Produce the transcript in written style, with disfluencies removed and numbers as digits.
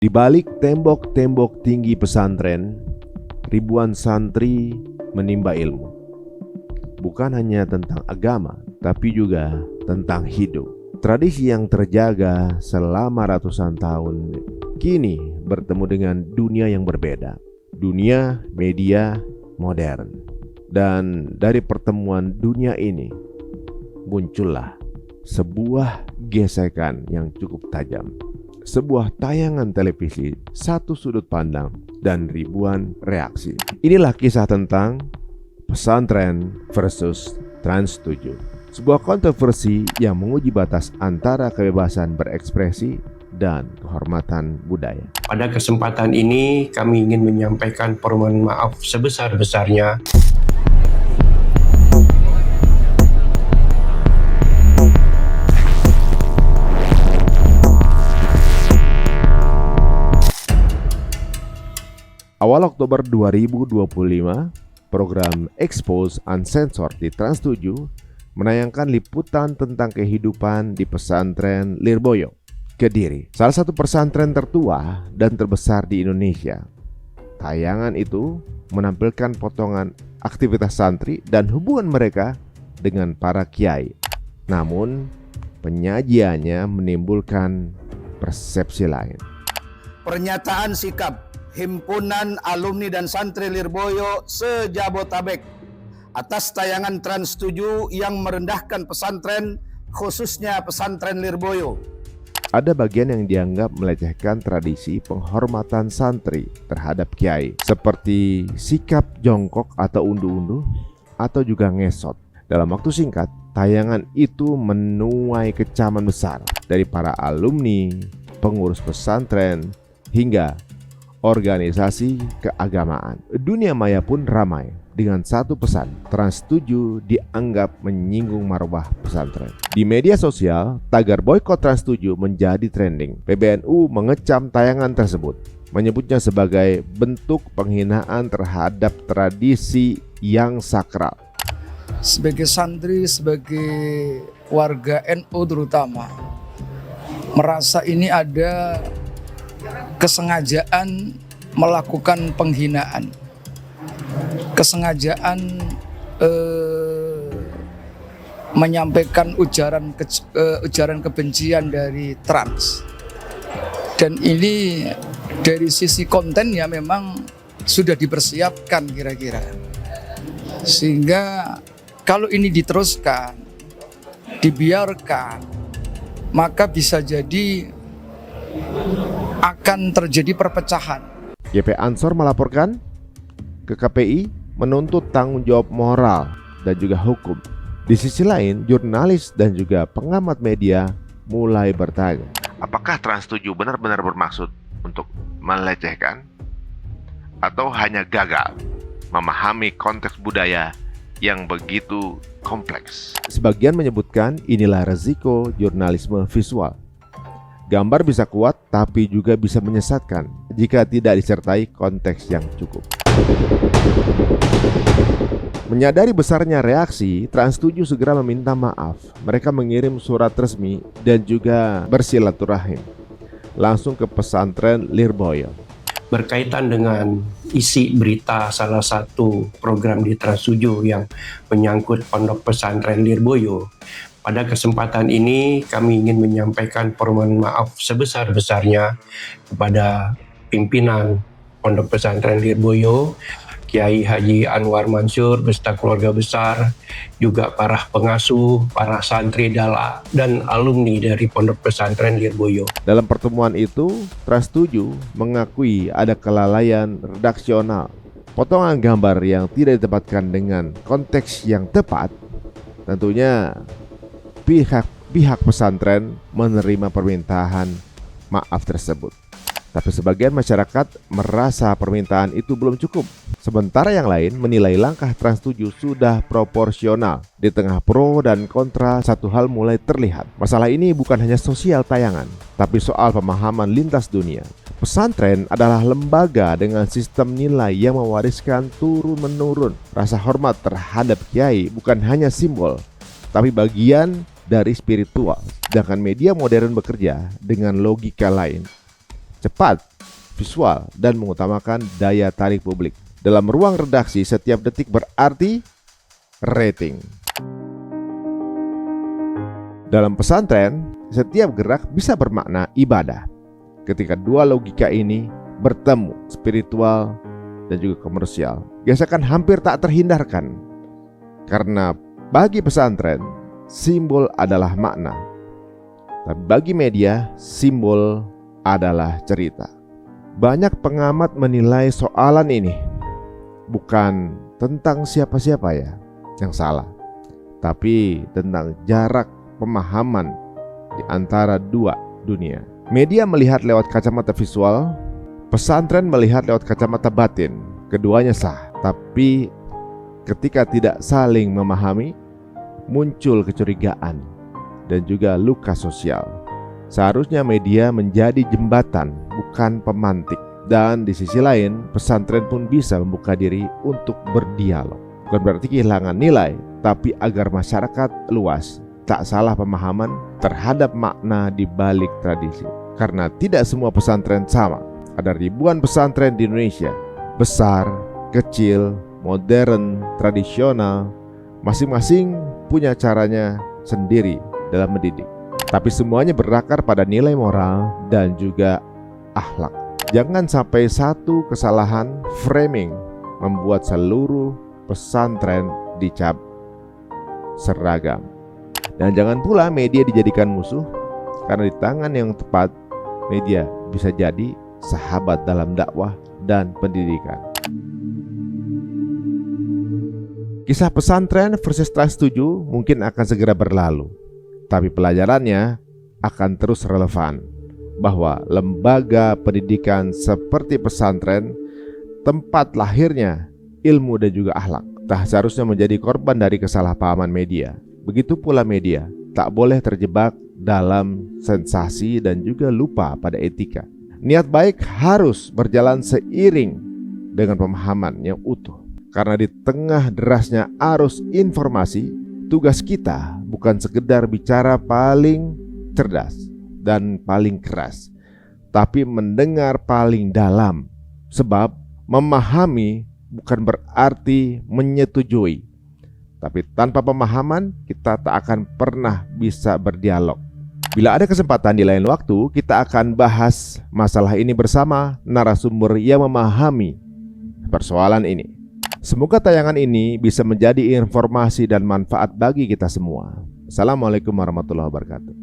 Di balik tembok-tembok tinggi pesantren, ribuan santri menimba ilmu. Bukan hanya tentang agama, tapi juga tentang hidup. Tradisi yang terjaga selama ratusan tahun kini bertemu dengan dunia yang berbeda. Dunia media modern. Dan dari pertemuan dunia ini muncullah sebuah gesekan yang cukup tajam. Sebuah tayangan televisi, satu sudut pandang, dan ribuan reaksi. Inilah kisah tentang pesantren versus Trans 7. Sebuah kontroversi yang menguji batas antara kebebasan berekspresi dan kehormatan budaya. Pada kesempatan ini kami ingin menyampaikan permohonan maaf sebesar-besarnya Awal Oktober 2025, program Expose Uncensored di Trans 7 menayangkan liputan tentang kehidupan di pesantren Lirboyo, Kediri, salah satu pesantren tertua dan terbesar di Indonesia. Tayangan itu menampilkan potongan aktivitas santri dan hubungan mereka dengan para kiai. Namun, penyajiannya menimbulkan persepsi lain. Pernyataan sikap Himpunan Alumni dan Santri Lirboyo se-Jabotabek atas tayangan Trans 7 yang merendahkan pesantren, khususnya pesantren Lirboyo. Ada bagian yang dianggap melecehkan tradisi penghormatan santri terhadap kiai, seperti sikap jongkok atau unduh-unduh, atau juga ngesot. Dalam waktu singkat, tayangan itu menuai kecaman besar dari para alumni, pengurus pesantren, hingga organisasi keagamaan. Dunia maya pun ramai dengan satu pesan: Trans 7 dianggap menyinggung marwah pesantren. Di media sosial, tagar boykot Trans 7 menjadi trending. PBNU mengecam tayangan tersebut, menyebutnya sebagai bentuk penghinaan terhadap tradisi yang sakral. Sebagai santri, sebagai warga NU terutama, merasa ini ada kesengajaan melakukan penghinaan, kesengajaan menyampaikan ujaran kebencian dari trans. Dan ini dari sisi kontennya memang sudah dipersiapkan kira-kira. Sehingga kalau ini diteruskan, dibiarkan, maka bisa jadi akan terjadi perpecahan. GP Ansor melaporkan ke KPI menuntut tanggung jawab moral dan juga hukum. Di sisi lain, jurnalis dan juga pengamat media mulai bertanya, apakah Trans 7 benar-benar bermaksud untuk melecehkan atau hanya gagal memahami konteks budaya yang begitu kompleks? Sebagian menyebutkan inilah resiko jurnalisme visual. Gambar bisa kuat tapi juga bisa menyesatkan jika tidak disertai konteks yang cukup. Menyadari besarnya reaksi, Trans 7 segera meminta maaf. Mereka mengirim surat resmi dan juga bersilaturahim langsung ke pesantren Lirboyo. berkaitan dengan isi berita salah satu program di Trans 7 yang menyangkut Pondok Pesantren Lirboyo. Pada kesempatan ini kami ingin menyampaikan permohonan maaf sebesar-besarnya kepada pimpinan Pondok Pesantren Lirboyo, Kiai Haji Anwar Mansur beserta keluarga besar, juga para pengasuh, para santri dan alumni dari Pondok Pesantren Lirboyo. Dalam pertemuan itu, Trans 7 mengakui ada kelalaian redaksional. Potongan gambar yang tidak ditempatkan dengan konteks yang tepat, tentunya pihak pesantren menerima permintaan maaf tersebut. Tapi sebagian masyarakat merasa permintaan itu belum cukup. Sementara yang lain menilai langkah Trans 7 sudah proporsional. Di tengah pro dan kontra, satu hal mulai terlihat. Masalah ini bukan hanya sosial tayangan, tapi soal pemahaman lintas dunia. Pesantren adalah lembaga dengan sistem nilai yang mewariskan turun-menurun. Rasa hormat terhadap kiai bukan hanya simbol, tapi bagian dari spiritual. Sedangkan media modern bekerja dengan logika lain. Cepat visual dan mengutamakan daya tarik publik. Dalam ruang redaksi, setiap detik berarti rating. Dalam pesantren, setiap gerak bisa bermakna ibadah. Ketika dua logika ini bertemu, spiritual dan juga komersial, gesekan hampir tak terhindarkan. Karena bagi pesantren, simbol adalah makna. Tapi bagi media, simbol adalah cerita. Banyak pengamat menilai soalan ini bukan tentang siapa-siapa ya yang salah, tapi tentang jarak pemahaman di antara dua dunia. Media melihat lewat kacamata visual, pesantren melihat lewat kacamata batin. Keduanya sah, tapi ketika tidak saling memahami, muncul kecurigaan dan juga luka sosial. Seharusnya media menjadi jembatan, bukan pemantik. Dan di sisi lain, pesantren pun bisa membuka diri untuk berdialog. Bukan berarti kehilangan nilai, tapi agar masyarakat luas tak salah pemahaman terhadap makna di balik tradisi. Karena tidak semua pesantren sama. Ada ribuan pesantren di Indonesia, besar, kecil, modern, tradisional. Masing-masing punya caranya sendiri dalam mendidik. Tapi semuanya berakar pada nilai moral dan juga akhlak. Jangan sampai satu kesalahan framing membuat seluruh pesantren dicap seragam. Dan jangan pula media dijadikan musuh, karena di tangan yang tepat, media bisa jadi sahabat dalam dakwah dan pendidikan. Kisah pesantren versus Trans 7 mungkin akan segera berlalu, tapi pelajarannya akan terus relevan. Bahwa lembaga pendidikan seperti pesantren, tempat lahirnya ilmu dan juga akhlak, tak seharusnya menjadi korban dari kesalahpahaman media. Begitu pula media tak boleh terjebak dalam sensasi dan juga lupa pada etika. Niat baik harus berjalan seiring dengan pemahaman yang utuh. Karena di tengah derasnya arus informasi, tugas kita bukan sekedar bicara paling cerdas dan paling keras, tapi mendengar paling dalam. Sebab memahami bukan berarti menyetujui, tapi tanpa pemahaman kita tak akan pernah bisa berdialog. Bila ada kesempatan di lain waktu, kita akan bahas masalah ini bersama narasumber yang memahami persoalan ini. Semoga tayangan ini bisa menjadi informasi dan manfaat bagi kita semua. Assalamualaikum warahmatullahi wabarakatuh.